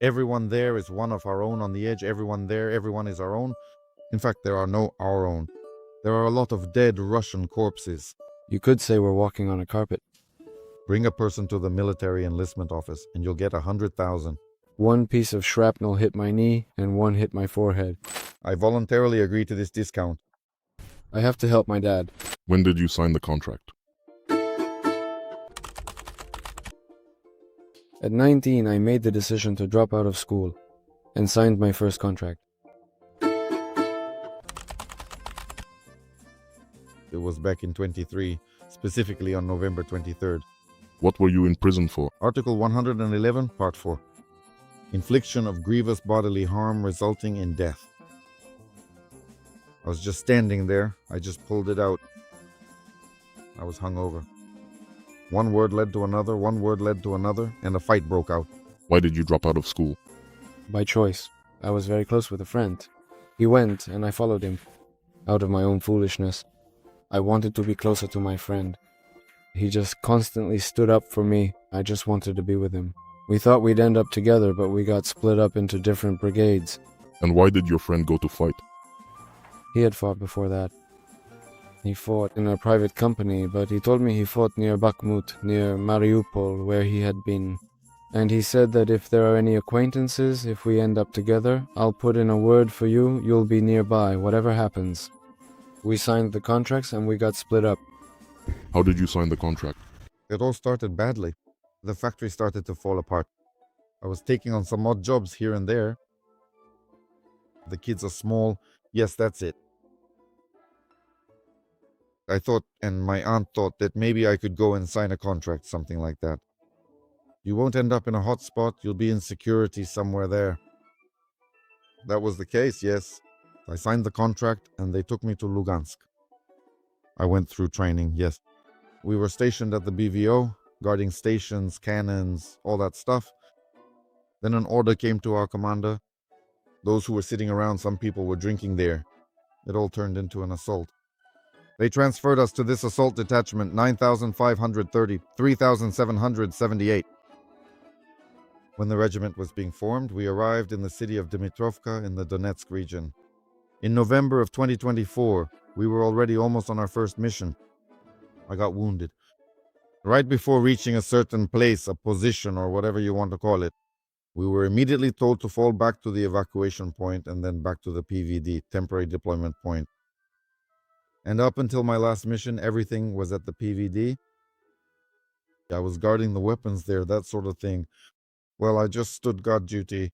Everyone there is one of our own on the edge. Everyone there, everyone is our own. In fact, there are no our own. There are a lot of dead Russian corpses. You could say we're walking on a carpet. Bring a person to the military enlistment office and you'll get 100,000. One piece of shrapnel hit my knee and one hit my forehead. I voluntarily agree to this discount. I have to help my dad. When did you sign the contract? At 19, I made the decision to drop out of school and signed my first contract. It was back in 23, specifically on November 23rd. What were you in prison for? Article 111, Part 4. Infliction of grievous bodily harm resulting in death. I was just standing there. I just pulled it out. I was hungover. One word led to another, one word led to another, and a fight broke out. Why did you drop out of school? By choice. I was very close with a friend. He went, and I followed him. Out of my own foolishness. I wanted to be closer to my friend. He just constantly stood up for me. I just wanted to be with him. We thought we'd end up together, but we got split up into different brigades. And why did your friend go to fight? He had fought before that. He fought in a private company, but he told me he fought near Bakhmut, near Mariupol, where he had been. And he said that if there are any acquaintances, if we end up together, I'll put in a word for you, you'll be nearby, whatever happens. We signed the contracts and we got split up. How did you sign the contract? It all started badly. The factory started to fall apart. I was taking on some odd jobs here and there. The kids are small. Yes, that's it. I thought, and my aunt thought, that maybe I could go and sign a contract, something like that. You won't end up in a hot spot, you'll be in security somewhere there. That was the case, yes. I signed the contract and they took me to Lugansk. I went through training, yes. We were stationed at the BVO, guarding stations, cannons, all that stuff. Then an order came to our commander. Those who were sitting around, some people were drinking there. It all turned into an assault. They transferred us to this assault detachment, 9,530, 3,778. When the regiment was being formed, we arrived in the city of Dmitrovka in the Donetsk region. In November of 2024, we were already almost on our first mission. I got wounded. Right before reaching a certain place, a position, or whatever you want to call it, we were immediately told to fall back to the evacuation point and then back to the PVD, temporary deployment point. And up until my last mission, everything was at the PVD. I was guarding the weapons there, that sort of thing. Well, I just stood guard duty.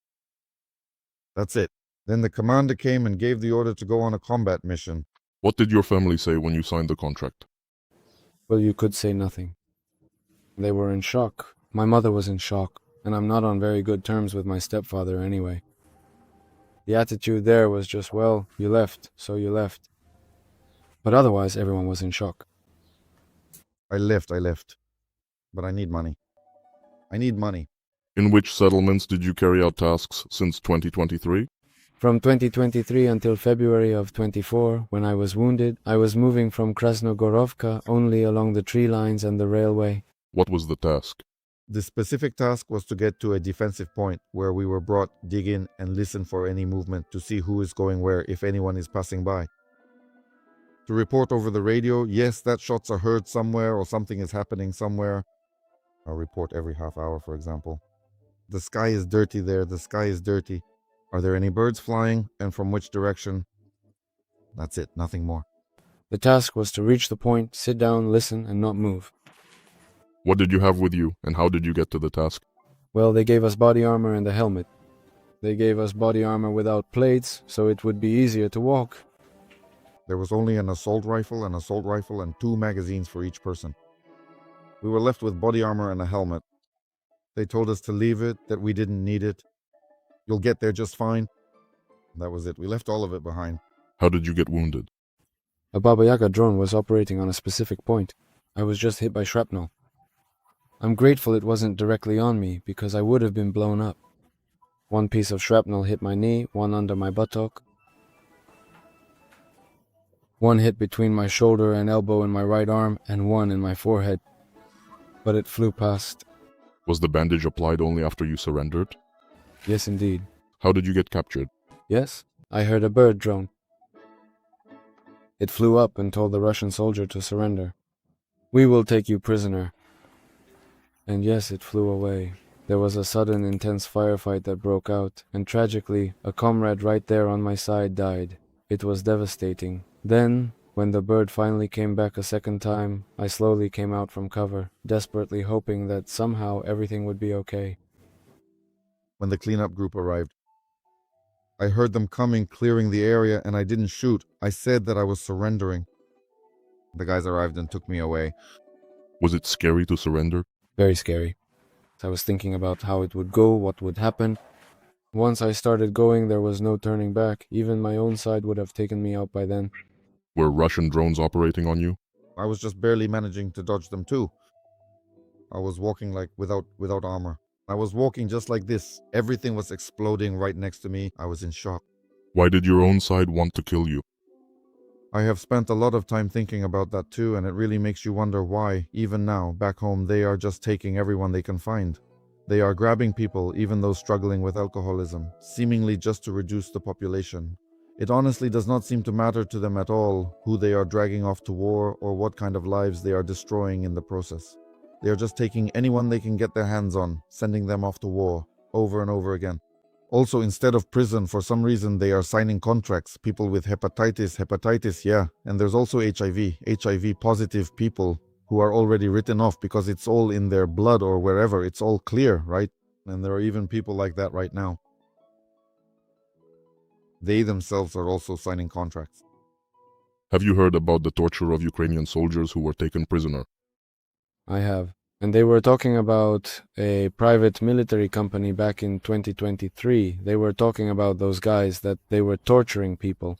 That's it. Then the commander came and gave the order to go on a combat mission. What did your family say when you signed the contract? Well, you could say nothing. They were in shock. My mother was in shock, and I'm not on very good terms with my stepfather anyway. The attitude there was just, well, you left, so you left. But otherwise, everyone was in shock. I left. But I need money. I need money. In which settlements did you carry out tasks since 2023? From 2023 until February of 24, when I was wounded, I was moving from Krasnogorovka only along the tree lines and the railway. What was the task? The specific task was to get to a defensive point where we were brought, dig in, and listen for any movement to see who is going where, if anyone is passing by. To report over the radio, yes, that shots are heard somewhere or something is happening somewhere. I'll report every half hour, for example. The sky is dirty there, the sky is dirty. Are there any birds flying, and from which direction? That's it, nothing more. The task was to reach the point, sit down, listen, and not move. What did you have with you, and how did you get to the task? Well, they gave us body armor and a helmet. They gave us body armor without plates, so it would be easier to walk. There was only an assault rifle, and 2 magazines for each person. We were left with body armor and a helmet. They told us to leave it, that we didn't need it. You'll get there just fine. That was it. We left all of it behind. How did you get wounded? A Baba Yaga drone was operating on a specific point. I was just hit by shrapnel. I'm grateful it wasn't directly on me, because I would have been blown up. One piece of shrapnel hit my knee, one under my buttock. One hit between my shoulder and elbow in my right arm, and one in my forehead. But it flew past. Was the bandage applied only after you surrendered? Yes, indeed. How did you get captured? Yes, I heard a bird drone. It flew up and told the Russian soldier to surrender. "We will take you prisoner." And yes, it flew away. There was a sudden intense firefight that broke out, and tragically, a comrade right there on my side died. It was devastating. Then, when the bird finally came back a second time, I slowly came out from cover, desperately hoping that somehow everything would be okay. When the cleanup group arrived, I heard them coming, clearing the area, and I didn't shoot. I said that I was surrendering. The guys arrived and took me away. Was it scary to surrender? Very scary. I was thinking about how it would go, what would happen. Once I started going, there was no turning back. Even my own side would have taken me out by then. Were Russian drones operating on you? I was just barely managing to dodge them too. I was walking like without armor. I was walking just like this. Everything was exploding right next to me. I was in shock. Why did your own side want to kill you? I have spent a lot of time thinking about that too, and it really makes you wonder why, even now, back home, they are just taking everyone they can find. They are grabbing people, even those struggling with alcoholism, seemingly just to reduce the population. It honestly does not seem to matter to them at all who they are dragging off to war or what kind of lives they are destroying in the process. They are just taking anyone they can get their hands on, sending them off to war, over and over again. Also, instead of prison, for some reason, they are signing contracts. People with hepatitis, yeah. And there's also HIV positive people who are already written off because it's all in their blood or wherever. It's all clear, right? And there are even people like that right now. They themselves are also signing contracts. Have you heard about the torture of Ukrainian soldiers who were taken prisoner? I have. And they were talking about a private military company back in 2023. They were talking about those guys that they were torturing people.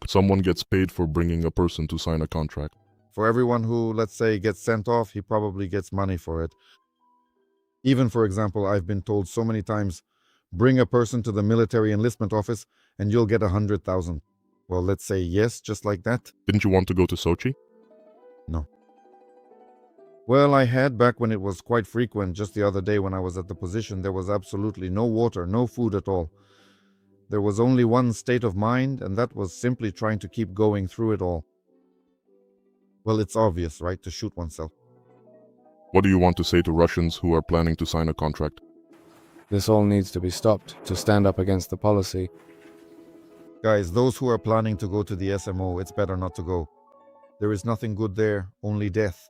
Someone gets paid for bringing a person to sign a contract. For everyone who, let's say, gets sent off, he probably gets money for it. Even, for example, I've been told so many times, bring a person to the military enlistment office and you'll get 100,000. Well, let's say yes, just like that. Didn't you want to go to Sochi? No. Well, I had back when it was quite frequent. Just the other day when I was at the position, there was absolutely no water, no food at all. There was only one state of mind, and that was simply trying to keep going through it all. Well, it's obvious, right, to shoot oneself. What do you want to say to Russians who are planning to sign a contract? This all needs to be stopped, to stand up against the policy. Guys, those who are planning to go to the SMO, it's better not to go. There is nothing good there, only death.